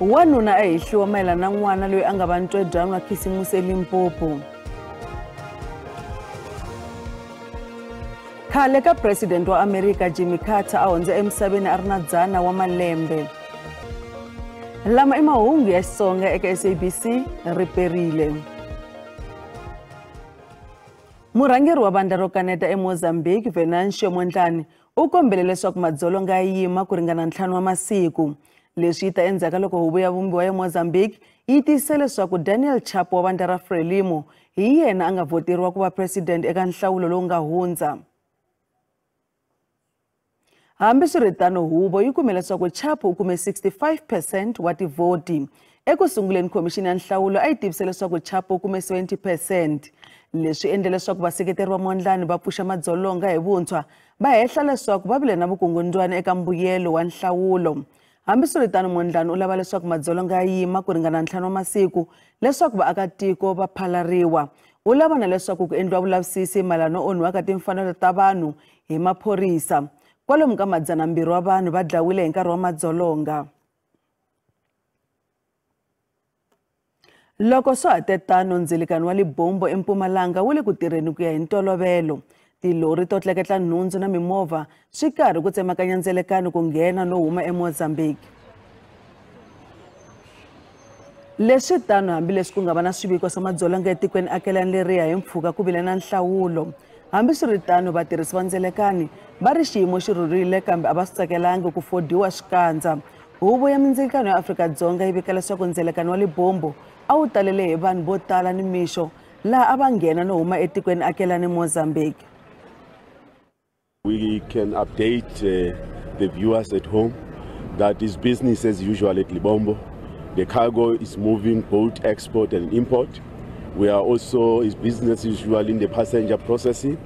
wanuna a hihliwa mayelana na n'wana loyi a nga va ntwedyanwa khisimusi eLimpopo. Khale ka president wa America Jimmy Carter a hundze emisaveni a ri na 100 wa malembe. Lama i mahungu ya Xitsonga eka SABC riperile. Murhangeri wa vandla ro kaneta eMozambique Venancio Mondlane u kombele leswaku madzolonga ya yima ku ringana 5 wa masiku. Leswi ta endzhaku loko huvo ya vumbiwa ya Mozambique yi tiyisise leswaku Daniel Chapo wa vandla ra Frelimo hi yena a nga voteriwa ku va president eka nhlawulo lowu nga hundza. Hambi swiritano huvo yi kume leswaku Chapo u kume 65% wa tivoti. Eku sunguleni komishini ya nhlawulo a yi tivise leswaku Chapo u kume 70%. Leswi endle leswaku vaseketeri va Mondlane va pfuxa madzolonga hi vuntshwa va hehla leswaku va vile na vukungundwani eka mbuyelo wa nhlawulo. Hambi swiritano Mondlane u lava leswaku madzolonga ya yima ku ringana 5 wa masiku leswaku vaakatiko va phalariwa. U lava na leswaku ku endliwa vulavisisi mayelana no onhiwa ka timfanelo ta vanhu hi maphorisa. Kwalomu ka 200 wa vanhu va dlawile hi nkarhi wa madzolonga. Loko swa hatetano ndzilikano wa Libombo eMpumalanga wu le ku tirheni ku ya hi ntolovelo. Tilori to tleketla nhundzu na mimovha swi karhi ku tsemakanya ndzelekano ku nghena no huma eMozambique. Leswi tano hambi leswi ku nga va na swiviko swa madzolonga etikweni akelani leriya hi mpfhuka ku vile na nhlawulo. Hambi swiritano vatirhisi va ndzelekani va ri xiyimo xi rhurile kambe a va swi tsakelangi ku fodiwa xikandza. Huvo ya mindzilekano ya Afrika-Dzonga yi vika leswaku ndzelekano wa Libombo a wu talele hi vanhu vo tala ni mixo laha a va nghena no huma etikweni akelani Mozambique. We can update the viewers at home that is business as usual at Libombo. The cargo is moving both export and import. We are also is business as usual in the passenger processing.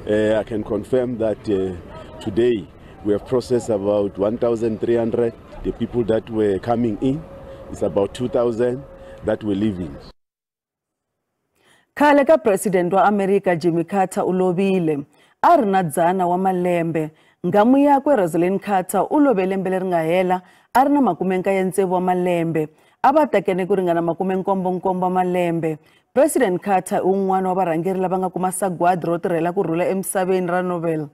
I can confirm that today we have processed about 1,300. The people that were coming in is about 2,000 that were leaving. Khale ka president wa America Jimmy Carter u lovile. A ri na 100 wa malembe. Ngamu yakwe Rosalind Carter u love lembe leri nga hela a ri na 97 wa malembe. A va tekene ku ringana 77 wa malembe. President Carter u un'wana wa varhangeri lava nga kuma sagwadi ro tirhela ku rhula emisaveni ra Nobel.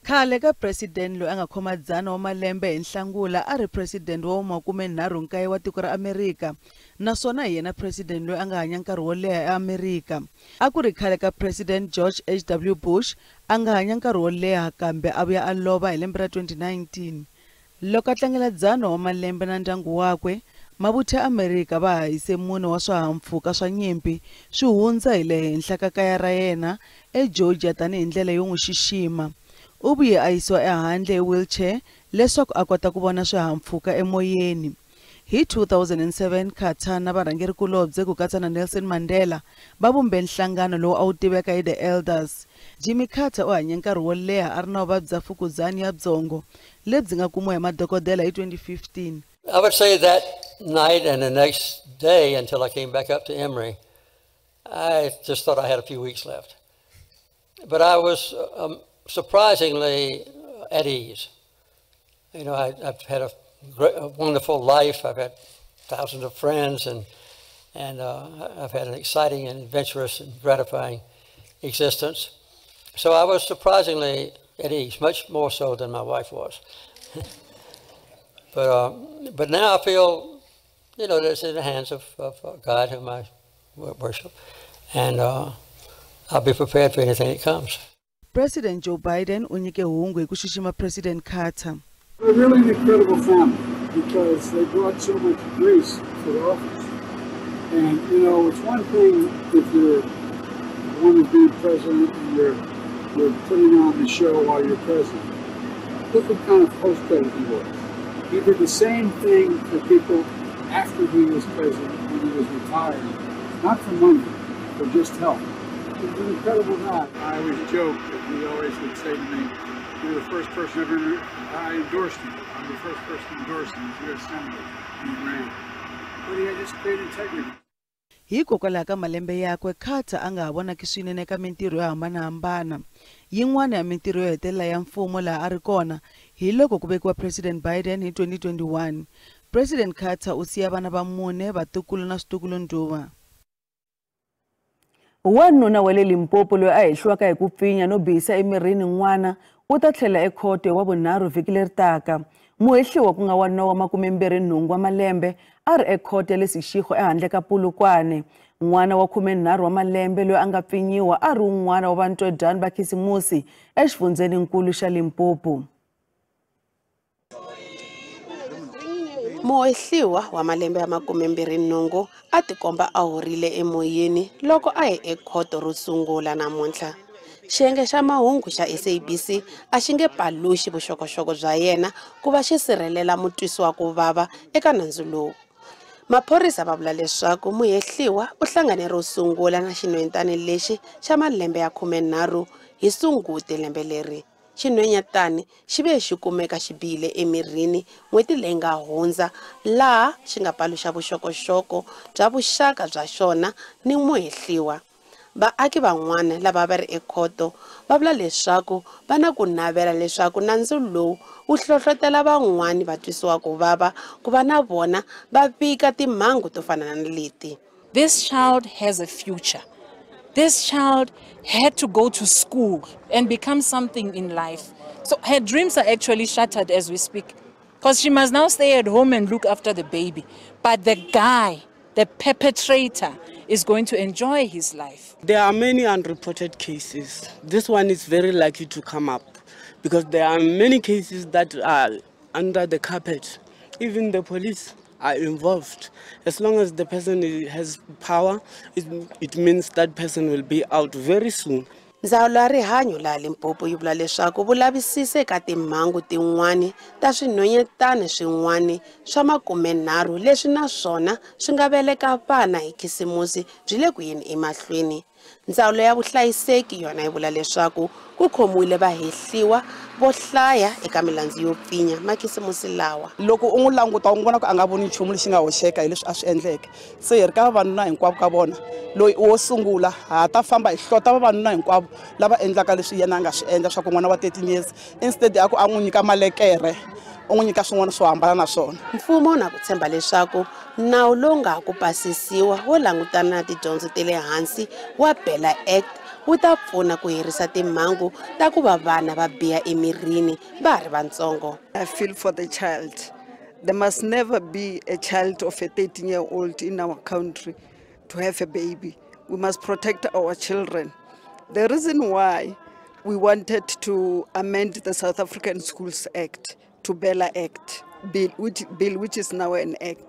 Khale ka president loyi a nga khoma 100 wa malembe hi Nhlangula a ri president wa 39 wa tiko ra America, naswona hi yena president loyi a nga hanya nkarhi wo leha eAmerika. A ku ri khale ka president George H.W. Bush a nga hanya nkarhi wo leha kambe a vuya a lova hi lembe ra 2019. Loko a tlangela 100 wa malembe na ndyangu wakwe, mavuthu ya Amerika va hahise mune wa swihahampfhuka swa nyimpi swi hundza hi le henhla ka kaya ra yena eGeorgia tanihi ndlela yo n'wi xixima. U vuye a yisiwa ehandle hi wheelchair leswaku a kota ku vona swihahampfhuka emoyeni. Hi 2007 Carter na varhangerikulobye ku katsa na Nelson Mandela va vumbe nhlangano lowu a wu tiveka hi The Elders. Jimmy Carter u hanye nkarhi wo leha a ri na vuvabyi bya fukuzani ya byongo lebyi nga kumiwa hi madokodela hi 2015. I would say that night and the next day until I came back up to Emory, I just thought I had a few weeks left. But I was surprisingly at ease. You know, I've had a wonderful life. I've had thousands of friends, and I've had an exciting and adventurous and gratifying existence. So I was surprisingly at ease, much more so than my wife was. But now I feel, you know, that it's in the hands of God, whom I worship, and I'll be prepared for anything that comes. President Joe Biden unyike hungu hi ku xixima President Carter. They're really an incredible family because they brought so much grace to the office. And, you know, it's one thing if you're one of being president and you're putting on the show while you're president. Look what kind of post-credit he was. He did the same thing for people after he was president, when he was retired. Not for money, for just help. He's an incredible guy. I always joke that he always would say to me, "You're the first person ever I endorsed him. I'm the first person endorsed him as U.S. Senator, and he ran." But he had just great integrity. hikokwalaho ka malembe yakwe Carter a nga ha vonaki swinene ka mintirho yo hambanahambana. Yin'wana ya mintirho yo hetelela ya mfumo laha a ri kona hi loko ku vekiwa President Biden hi 2021. President Carter u siya vana va 4, vatukulu na switukulundhuwa. Wanuna wa le Limpopo loyi a hehliwaka hi ku pfinya no bihisa emirini n'wana u ta tlhela ekhoto wa vunharhu vhiki leri taka. Muhehliwa ku nga wanuna wa 28 wa malembe a ri ekhoto ya le Seshego ehandle ka Polokwane. N'wana wa 13 wa malembe loyi a nga pfinyiwa a ri un'wana wa vantwedani va khisimusi exifundzeninkulu xa Limpopo. Muhehliwa wa malembe ya 28 a tikomba a horile emoyeni loko a ye ekhoto ro sungula namuntlha. Xiyenge xa mahungu xa SABC a xi nge paluxi vuxokoxoko bya yena ku va xi sirhelela mutwisiwa ku vava eka nandzu lowu. Maphorisa va vula leswaku muhehliwa u hlangane ro sungula na xinhwanyatana lexi xa malembe ya 13 hi Sunguti lembe leri. Xinhwanyatana xi ve xi kumeka xi bihile emirini n'hweti leyi nga hundza laha xi nga paluxa vuxokoxoko bya vuxaka bya xona ni muhehliwa. Vaaki van'wana lava va ri ekhoto va vula leswaku va na ku navela leswaku nandzu lowu wu hlohlotela van'wani vatwisiwa ku vava ku va na vona va vika timhangu to fana na leti. This child has a future. This child had to go to school and become something in life. So her dreams are actually shattered as we speak, because she must now stay at home and look after the baby. But the guy, the perpetrator, is going to enjoy his life. There are many unreported cases. This one is very likely to come up because there are many cases that are under the carpet. Even the police are involved. As long as the person has power, it means that person will be out very soon. Ndzawulo ya rihanyo laha Limpopo yi vula leswaku vulavisisi eka timhangu tin'wana ta swinhwanyatana swin'wana swa 30 leswi naswona swi nga veleka vana hi khisimusi byi le ku yeni emahlweni. Ndzawulo ya vuhlayiseki yona yi vula leswaku ku khomiwile vahehliwa vo hlaya eka milandzu yo pfinya makhisimusi lawa. Loko u n'wi languta u vona ku a nga voni nchumu lexi nga hoxeka hi leswi a swi endleke. Se hi ri ka vavanuna hinkwavo ka vona loyi wo sungula ha ta famba hi hlota vavanuna hinkwavo lava endlaka leswi yena a nga swi endla swa ku n'wana wa 13 years instead ya ku a n'wi nyika malekere u n'wi nyika swin'wana swo hambana na swona. Mfumo na ku tshemba leswaku nawu lowu nga ku pasisiwa wo langutana na tidyondzo ta le hansi wa Bela Act wu ta pfuna ku herisa timhangu ta ku va vana va biha emirini va ha ri vantsongo. I feel for the child. There must never be a child of a 13-year-old in our country to have a baby. We must protect our children. The reason why we wanted to amend the South African Schools Act to Bela Act, which is now an act,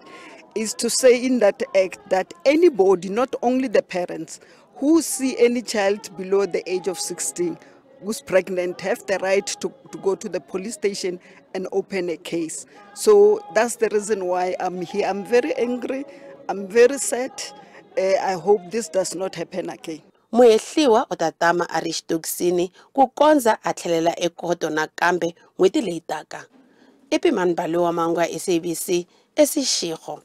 is to say in that act that anybody, not only the parents, who see any child below the age of 16 who's pregnant have the right to go to the police station and open a case. So that's the reason why I'm here. I'm very angry. I'm very sad. I hope this does not happen again. Muhehliwa u ta tama a ri xitokisini ku kondza a tlhelela ekhoto nakambe n'hweti leyi taka. Epimani Balo wa Mahungu ya SABC eSeshego.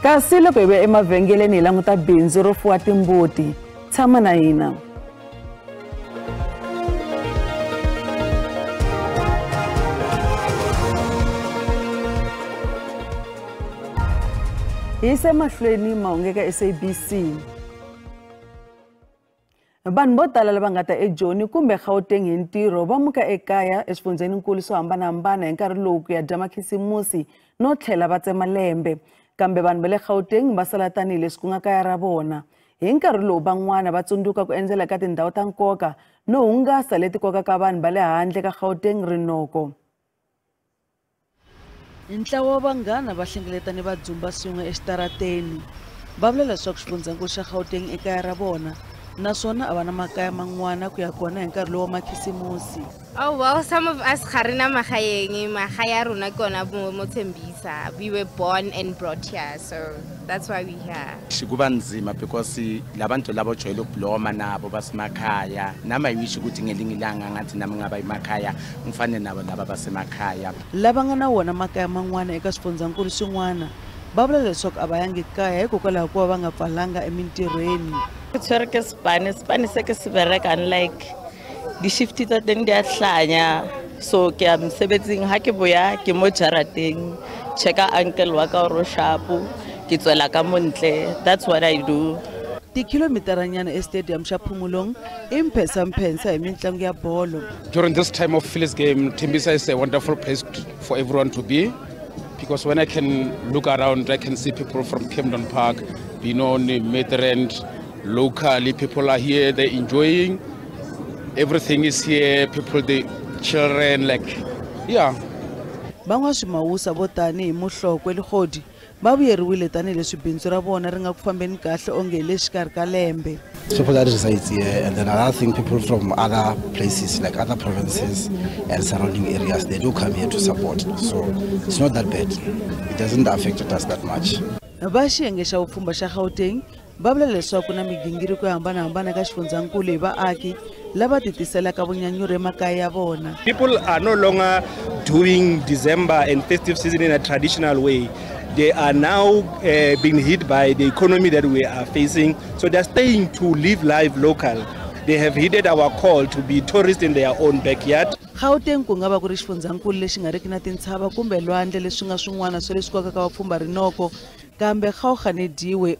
Kasi loko hi ve emavhengeleni hi languta bindzu ro fuwa timbuti, tshama na hina. Hi se mahlweni mahungu eka SABC. Vanhu vo tala lava nga ta eJoni kumbe Gauteng hi ntirho va muka ekaya exifundzeninkulu swo hambanahambana hi nkarhi lowu ku ya dya makhisimusi no tlhela va tsema lembe. Kambe vanhu va le Gauteng va sala tanihileswi ku nga kaya ra vona. Hi nkarhi lowu van'wana va tsundzuka ku endzela ka tindhawu ta nkoka no hungasa leti kokaka vanhu va le handle ka Gauteng rinoko. Ntlawa wa vanghana va hlengeletane va dzumba swin'we exitarateni. Va vula leswaku xifundzeninkulu xa Gauteng ekaya ra vona naswona a va na makaya man'wana ku ya kona hi nkarhi lowu wa makhisimusi. Oh well, some of us harina makayeng makaya rona kona mo Tembisa. We were born and brought here, so that's why we here. Shikuba nzima because labantu labo jwayele ukubloma nabo basemakhaya. Nama yishi ukuthi ngelinye ilanga ngathi nami ngaba emakhaya ngifane nabo laba basemakhaya. Lava nga na wona makaya man'wana eka swifundzeninkulu swin'wana va vula leswaku a va yangi kaya hikokwalaho ko va va nga pfalanga emintirhweni. Ke tshwere ke Spane se ke se bereka unlike di-shift tsa teng di a hlanya, so ke a mosebetsing ha ke boya ke mo jarateng checka uncle wa ka ro shapo ke tswela ka montle. That's what I do. Tikilomitaranyana estadium xa Phumulong i mphensa hi mitlangu ya bolo. During this time of Phillies game, Tembisa is a wonderful place for everyone to be, because when I can look around, I can see people from Camden Park, Benoni, Midrand, locally people are here, they're enjoying. Everything is here, people, the children, like, yeah. Van'wa swimawusa vo tani hi Muhlokwe Legodi va vuyeriwile tani leswi bindzu ra vona ri nga ku fambeni kahle onge le xikarhi ka lembe. People that resides here, and then another thing, people from other places like other provinces and surrounding areas, they do come here to support. So it's not that bad. It doesn't affect us that much. Va xiyenge xa vupfhumba xa Gauteng va vula leswaku na migingiriko yo hambanahambana ka xifundzankulu hi vaaki lava titiselaka vunyanyuri emakaya ya vona. People are no longer doing December and festive season in a traditional way. They are now being hit by the economy that we are facing. So they're staying to live life local. They have heeded our call to be tourists in their own backyard. Gauteng ku nga va ku ri xifundzankulu lexi nga riki na tintshava kumbe lwandle leswi nga swin'wana swa leswi kokaka vapfhumba rinoko, kambe Gauteng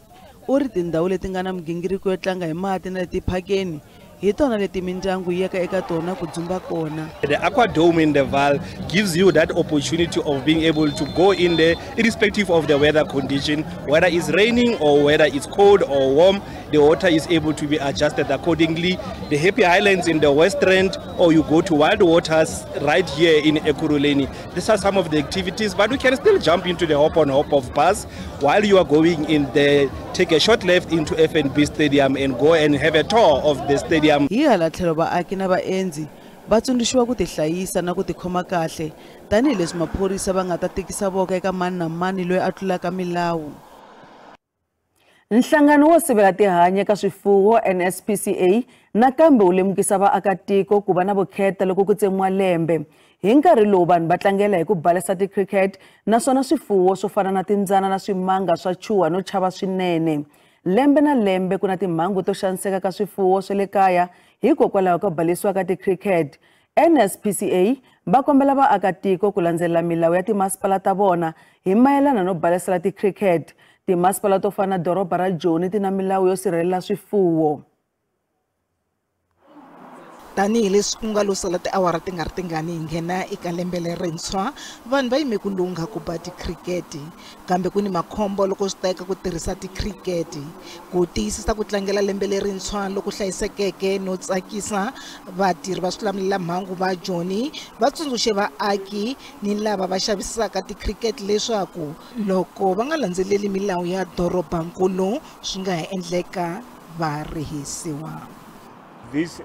u ri tindhawu leti nga na migingiriko yo tlanga hi mati na leti phakeni hi tona leti mindyangu yi yaka eka tona ku dzumba kona. The Aqua Dome in the Val gives you that opportunity of being able to go in there irrespective of the weather condition, whether it's raining or whether it's cold or warm. The water is able to be adjusted accordingly. The Happy Islands in the West End, or you go to Wild Waters right here in Ekurhuleni. These are some of the activities, but we can still jump into the hop-on-hop of bus while you are going in there. Take a short left into FNB Stadium and go and have a tour of the stadium. Hi hala tlhelo vaaki na vaendzi va tsundzuxiwa ku tihlayisa na ku tikhoma kahle tanihileswi maphorisa va nga ta tikisa voka eka mani na mani loyi a tlulaka milawu. Nhlangano wo sivela tihanyi ka swifuwo NSPCA nakambe wu lemukisa vaakatiko ku va na vukheta loko ku tsemiwa lembe hi nkarhi lowu vanhu va tlangela hi ku balesa ti-cricket naswona swifuwo swo fana na timbyana na swimanga swa chuha no chava swinene. Lembe na lembe ku na timhangu to xaniseka ka swifuwo swa le kaya hikokwalaho ka balesiwa ka ti-cricket. NSPCA va kombela vaakatiko ku landzelela milawu ya timasipala ta vona hi mayelana no balesela ti-cricket. Timasipala to fana doroba ra Joni ti na milawu yo sirhelela swifuwo. Tanihileswi ku nga lo sala tiawara ti nga ri tingani hi nghena eka lembe lerintshwa, vanhu va yime ku lungha ku ba tikhiriketi kambe ku ni makhombo loko swi ta eka ku tirhisa tikhiriketi. Ku tiyisisa ku tlangela lembe lerintshwa loko hlayisekeke no tsakisa, vatirhi va swilamulelamhangu va Joni va tsundzuxe vaaki ni lava va xavisaka tikhiriketi leswaku loko va nga landzeleli milawu ya dorobankulu swi nga ha endleka va rihisiwa. This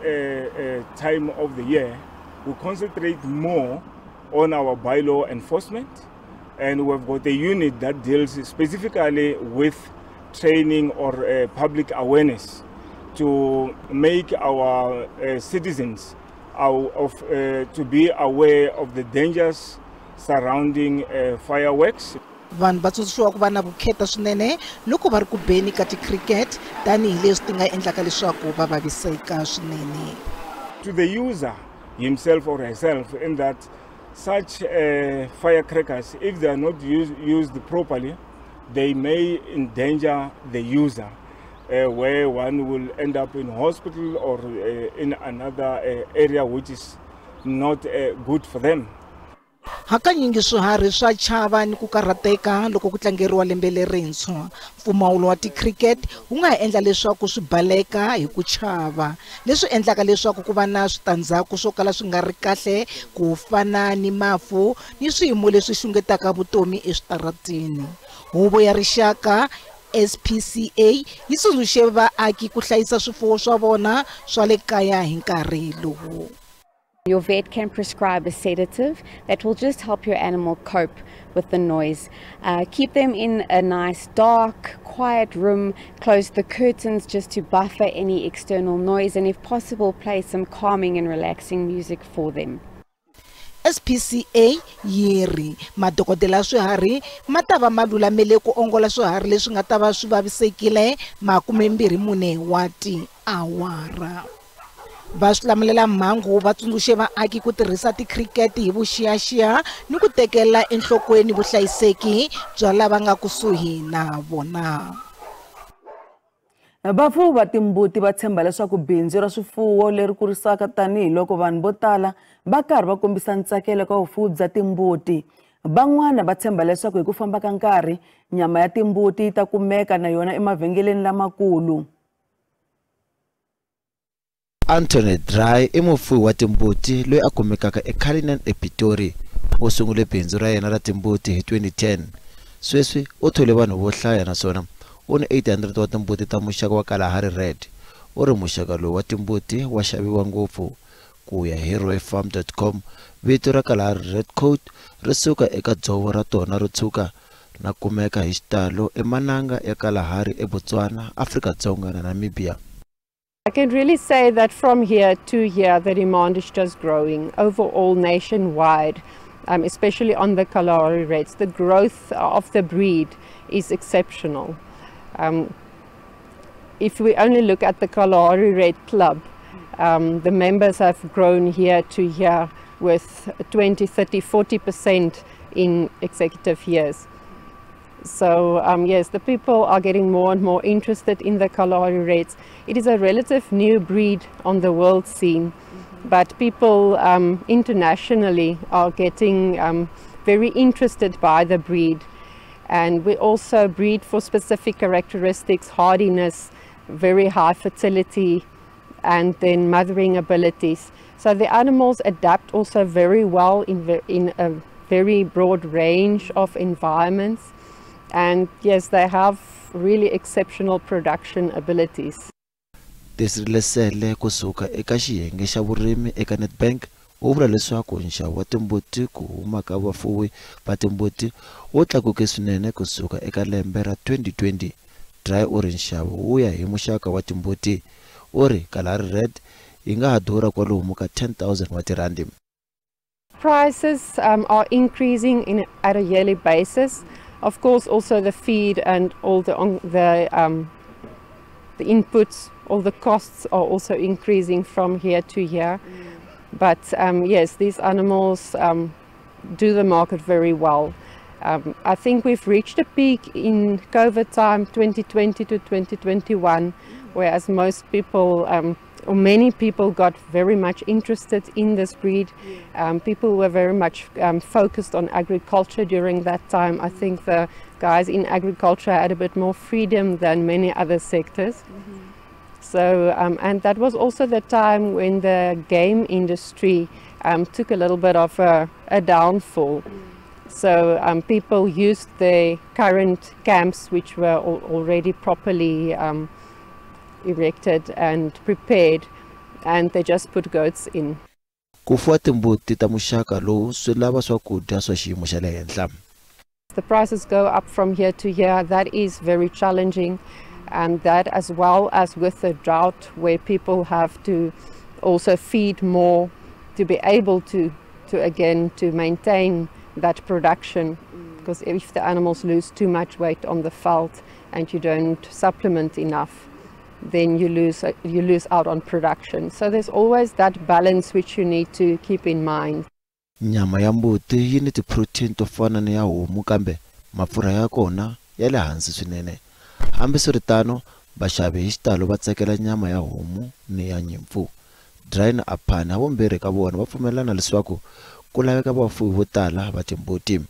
time of the year, we concentrate more on our bylaw enforcement, and we've got a unit that deals specifically with training or public awareness to make our citizens to be aware of the dangers surrounding fireworks. Vanhu va tsundzuxiwa ku va na vukheta swinene loko va ri ku beni ka tikhiriketi tanihileswi ti nga endlaka leswaku va vaviseka swinene. To the user himself or herself, in that such firecrackers, if they are not used properly, they may endanger the user, where one will end up in hospital or in another area which is not good for them. Hakanyingi swiharhi swa chava ni ku karhateka loko ku tlangeriwa lembe lerintshwa. Mpfumawulo wa tikhiriketi wu nga ha endla leswaku swi baleka hi ku chava, leswi endlaka leswaku ku va na switandzhaku swo kala swi nga ri kahle ku fana ni mafu ni swiyimo leswi xungetaka vutomi eswitaratini. Huvo ya rixaka SPCA yi tsundzuxe vaaki ku hlayisa swifuwo swa vona swa le kaya hi nkarhi lowu. Your vet can prescribe a sedative that will just help your animal cope with the noise. Keep them in a nice dark, quiet room, close the curtains just to buffer any external noise, and if possible play some calming and relaxing music for them. SPCA yi ri madokodela ya swiharhi ma ta va ma lulamele ku ongola swiharhi leswi nga ta va swi vavisekile 24 wa tiawara. Va swi lamulela Mahungu va tsundzuxe vaaki ku tirhisa tikhirikete hi vuxiyaxiya ni ku tekela enhlokweni vuhlayiseki bya lava nga kusuhi na vona. Vafuwi va timbuti va tshemba leswaku bindzu ra swifuwo leri kurisaka tanihiloko vanhu vo tala va karhi va kombisa ntsakelo ka vufuwi bya timbuti. Van'wana va tshemba leswaku hi ku famba ka nkarhi nyama ya timbuti yi ta kumeka na yona emavhengeleni lamakulu. Anthony Dry i mufuwi wa timbuti loyi a kumekaka eCullinan ePitori. U sungule bindzu ra yena ra timbuti hi 2010. Sweswi u thole vanhu vo hlaya naswona u ni 800 wa timbuti ta muxaka wa Kalahari Red. U ri muxaka lowu wa timbuti wa xaviwa ngopfu. Ku ya hi royfarm.com, vito ra Kalahari Red Coat ri suka eka dzovo ra tona ro tshuka na kumeka hi xitalo emananga ya Kalahari eBotswana, Afrika-Dzonga na Namibia. I can really say that from here to here the demand is just growing overall nationwide, especially on the Kalahari Reds. The growth of the breed is exceptional. If we only look at the Kalahari Red Club, the members have grown here to here with 20, 30, 40% in executive years. So yes, the people are getting more and more interested in the Kalahari Reds. It is a relative new breed on the world scene, but people internationally are getting very interested by the breed. And we also breed for specific characteristics, hardiness, very high fertility, and then mothering abilities. So the animals adapt also very well in a very broad range of environments. And yes, they have really exceptional production abilities. Tisirhelesele kusuka eka xiyenge xa vurimi eka Nedbank u vula leswaku nxavo wa timbuti ku huma ka vafuwi va timbuti wu tlakuke swinene kusuka eka lembe ra 2020. Dry u ri nxavo wu ya hi muxaka wa timbuti. U ri Kalahari Red yi nga ha durha kwalomu ka 10,000 wa tirandi. Prices are increasing at a yearly basis. Of course, also the feed and all the inputs, all the costs are also increasing from year to year. But yes, these animals do the market very well. I think we've reached a peak in COVID time, 2020 to 2021, whereas most people, or many people got very much interested in this breed. People were very much focused on agriculture during that time. I think the guys in agriculture had a bit more freedom than many other sectors. So, and that was also the time when the game industry took a little bit of a downfall. So people used the current camps, which were already properly erected and prepared, and they just put goats in. Kufuwa timbuti ta muxaka lowu swi lava swakudya swa xiyimo xa le henhla. The prices go up from year to year. That is very challenging, and that as well as with the drought, where people have to also feed more to be able to maintain that production, because if the animals lose too much weight on the veld and you don't supplement enough, then you lose out on production. So there's always that balance which you need to keep in mind. Nyama ya mbuti yi ni ti-protein to fana ni ya homu, kambe mafurha ya kona ya le hansi swinene. Hambiswiritano vaxavi hi xitalo va tsakela nyama ya homu ni ya nyimpfu. Dry na Aphane havumbirhi ka vona va pfumelana leswaku ku laveka vafuwi vo tala va timbuti.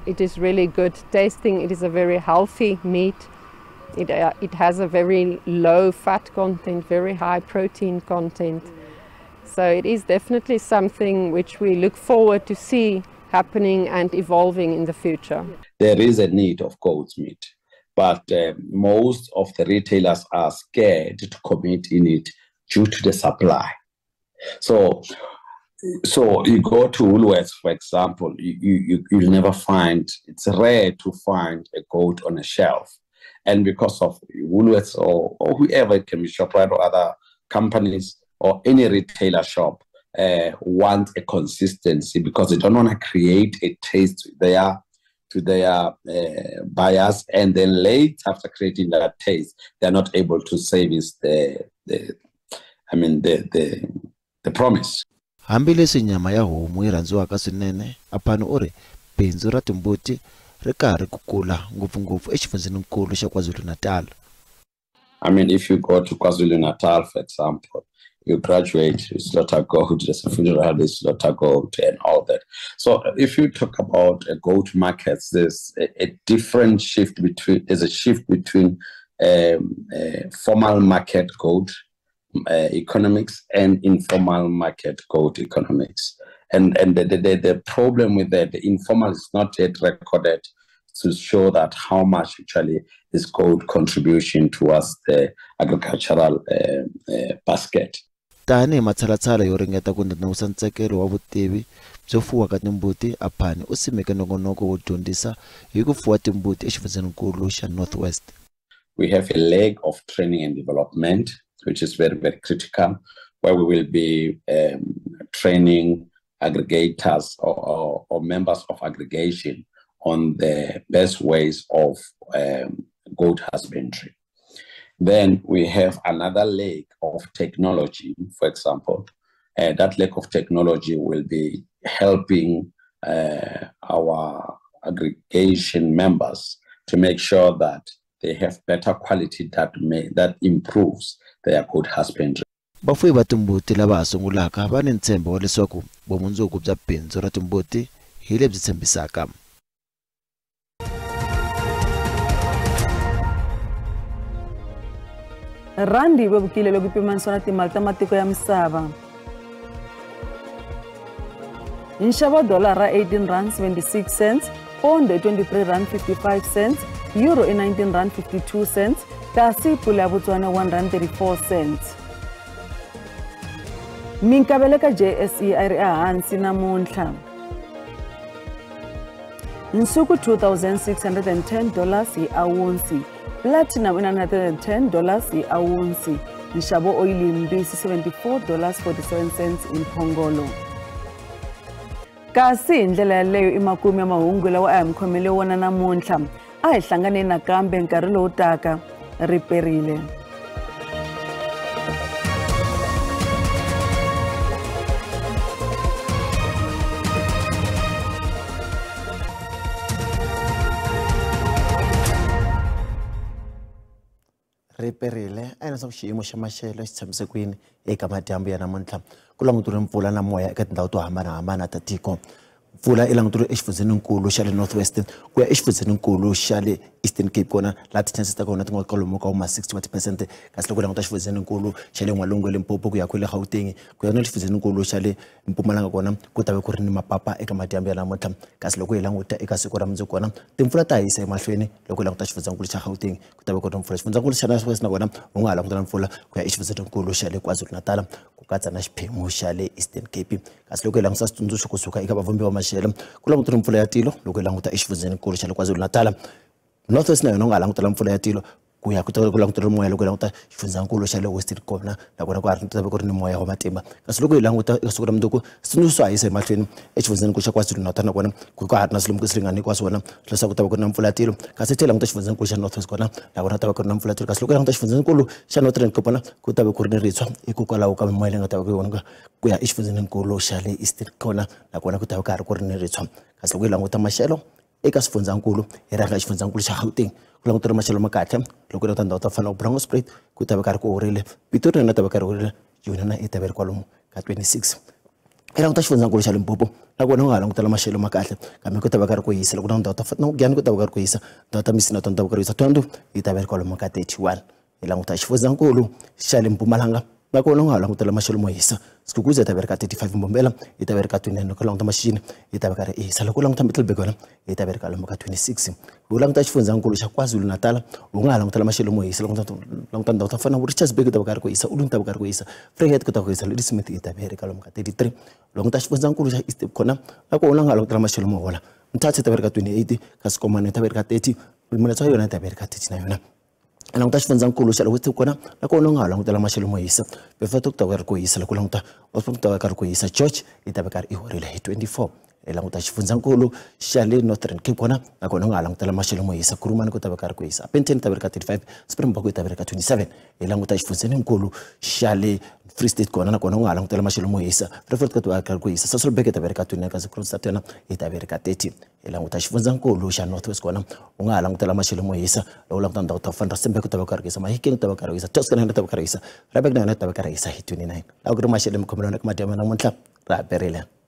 It is really good tasting. It is a very healthy meat. It has a very low fat content, very high protein content. So it is definitely something which we look forward to see happening and evolving in the future. There is a need of goat's meat, but most of the retailers are scared to commit in it due to the supply. So you go to Woolworths, for example, you'll never find, it's rare to find a goat on a shelf. And because of Woolworths or whoever, it can be ShopRite or other companies or any retailer shop, want a consistency because they don't want to create a taste to their buyers, and then late after creating that taste, they're not able to service the promise. Hambileswi nyama ya homu yi rhandziwaka swinene, apano u ri bindzu ra timbuti ri karhi ku kula ngopfungopfu exifundzeninkulu xa KwaZulu-Natal. I mean, if you go to KwaZulu-Natal, for example, you graduate, slaughter goat, there's a funeral, slaughter goat, and all that. So if you talk about goat markets, there's a different shift between, there's a shift between formal market goat economics and informal market goat economics. And the problem with that, the informal is not yet recorded to show that how much actually is goat contribution towards the agricultural basket. Tani matshalatshala yo ringeta ku ndlandlamuxa ntsekelo wa vutivi byo fuwa ka timbuti, apani u simeke nongonoko wo dyondzisa hi ku fuwa timbuti exifundzeninkulu xa Northwest. We have a leg of training and development, which is very, very critical, where we will be training aggregators or members of aggregation on the best ways of goat husbandry. Then we have another leg of technology, for example. That leg of technology will be helping our aggregation members to make sure that they have better quality that improves their goat husbandry. Vafuwi va timbuti lava ha sungulaka va ni ntshembo wa leswaku vumundzuku bya bindzu ra timbuti hi lebyi tshembisaka. Randi yi vevukile loko yi pimanisiwa na timali ta matiko ya misava. Nxavo wa dolara ra 18 rand 76 cents, pondo i 23 rand 55 cents, euro i 19 rand 52 cents, kasi pula ya Botswana 1 rand 34 cents. Minkavelo ka JSE a ri ehansi namuntlha. Nsuku $2,610 hi awunsi. Platinum $910 hi awunsi. Nxavo oil mbisi $74.47 in Pongolo. Kasi hi ndlela yaleyo i makumu ya mahungu lawa a hi mkhomele wona namuntlha. A hi hlangane nakambe nkarhi lowu taka. Riperile. Riperile a hi xiyimo xa maxelo xi tshamise kwini eka madyambu ya namuntlha ku langutiwile mpfula na moya eka tindhawu to hambanahambana ta tiko. Mpfula i langutiwile exifundzeninkulu xa le Northwest ku ya exifundzeninkulu xa le Eastern Cape kona laha ti-chances ta kona ti nga kwalomu ka 60% kasi loko languta xifundzeninkulu xa le N'walungu ya Limpopo ku ya kwale Gauteng ku ya na xifundzeninkulu xa le Mpumalanga kona ku ta va ku ri ni mapapa eka madyambu ya namuntlha. Kasi loko hi languta eka siku ra mundzuku kona timpfula ta hisa emahlweni loko hi languta xifundzeninkulu xa Gauteng ku ta va ku ri mpfula. Xifundzeninkulu xa Northwest na kona u nga ha languta mpfula ku ya exifundzeninkulu xa le KwaZulu-Natal ku katsa na xiphemu xa le Eastern Cape. Kasi loko hi languta switsundzuxo kusuka eka vavumbi va maxelo ku langutira mpfula ya tilo loko hi languta exifundzeninkulu xa le KwaZulu-Natal. Northwest na yona u nga langutela mpfula ya tilo ku ya ku langutira moya loko hi languta xifundzeninkulu xa le Western kona nakona ku ta va ku ri ni moya wa matimba. Kasi loko hi languta eka siku ra mundzuku switsundzuxo swa hisa emahlweni exifundzeninkulu xa KwaZulu-Natal nakona ku ha ri na swilemuko swi ringaneke swona leswaku ku ta va ku ri na mpfula ya tilo. Kasi hi languta xifundzeninkulu xa Northwest kona nakona ku ta va ku ri na mpfula ya tilo. Kasi loko hi languta xifundzeninkulu xa Northern Cape kona ku ta va ku ri ni rintshwa hikokwalaho ka mimoya leyi nga ta va ku yona ku ya exifundzeninkulu xa le Eastern kona nakona ku ta va ka ha ri ku ri ni rintshwa. Kasi loko hi languta maxelo eka swifundzankulu hi rhanga xifundzankulu xa Gauteng ku langutira maxelo ma kahle loko hi languta ndhawu ta fana na Bronkhortspruit ku ta va karhi ku horile, Pitori na ta va karhi horile, yona na ta va ri kwalomu ka 26. Hi languta xifundzankulu xa Limpopo nakona u nga ha langutela maxelo ma kahle kambe ku ta va karhi ku hisa loko na ndhawu ta fana na Giyani ku ta va karhi ku hisa, ndhawu ta Misina ta va karhi ku hisa, Thondo yi ta va ri kwalomu ka 31. Hi languta xifundzankulu xa le Mpumalanga nakona u nga ha langutela maxelo mo hisa, Skukuza yi ta va ri ka 35, Mbombela yi ta va ri ka 29, loko languta Maxini yi ta va karhi hisa, loko languta Middelburg yona yi ta va ri kwalomu ka 26. U languta xifundzankulu xa KwaZulu-Natal u nga ha langutela maxelo mo hisa, loko languta ndhawu ta fana na Richards Bay ku ta va karhi ku hisa, Ulun ta va karhi ku hisa, Vryheid ku ta va ku hisa, Ladysmith yi ta va ri kwalomu ka 33. Languta xifundzankulu xa East kona nakona u nga ha langutela maxelo mo hola, Mthatha yi ta va ri ka 28, kasi Komane yi ta va ri ka 30, Mulatswa yona yi ta va ri ka 30 na yona. languta xifundzankulu xa loko kona na kona nga langutela maxelo mo hisa before to ta ku hisa loko languta o ta ka ku hisa George yi ta veka i horile hi 24 languta xifundzankulu xa le Northern Cape kona na kona nga langutela maxelo mo hisa Kurumani ku ta veka ku hisa Penton ta veka 35 Springbok yi ta veka 27 languta xifundzenkulu xa le Free State kona na kona nga langutela maxelo mo hisa Freefort ka ta veka ku hisa Sasolburg ta veka 29 kasi Kroonstad yona yi ta veka 30 languta xifundzankulu xa Northwest kona u nga langutela maxelo mo hisa loko languta ndhawu ta Van Rustenburg ku ta veka ku hisa Mahikeng ta veka ku hisa Toscana ta veka ku hisa Randburg na ta veka ku hisa hi 29 laha ku ri maxelo mkhomelo na ku madyama namuntlha ra perile.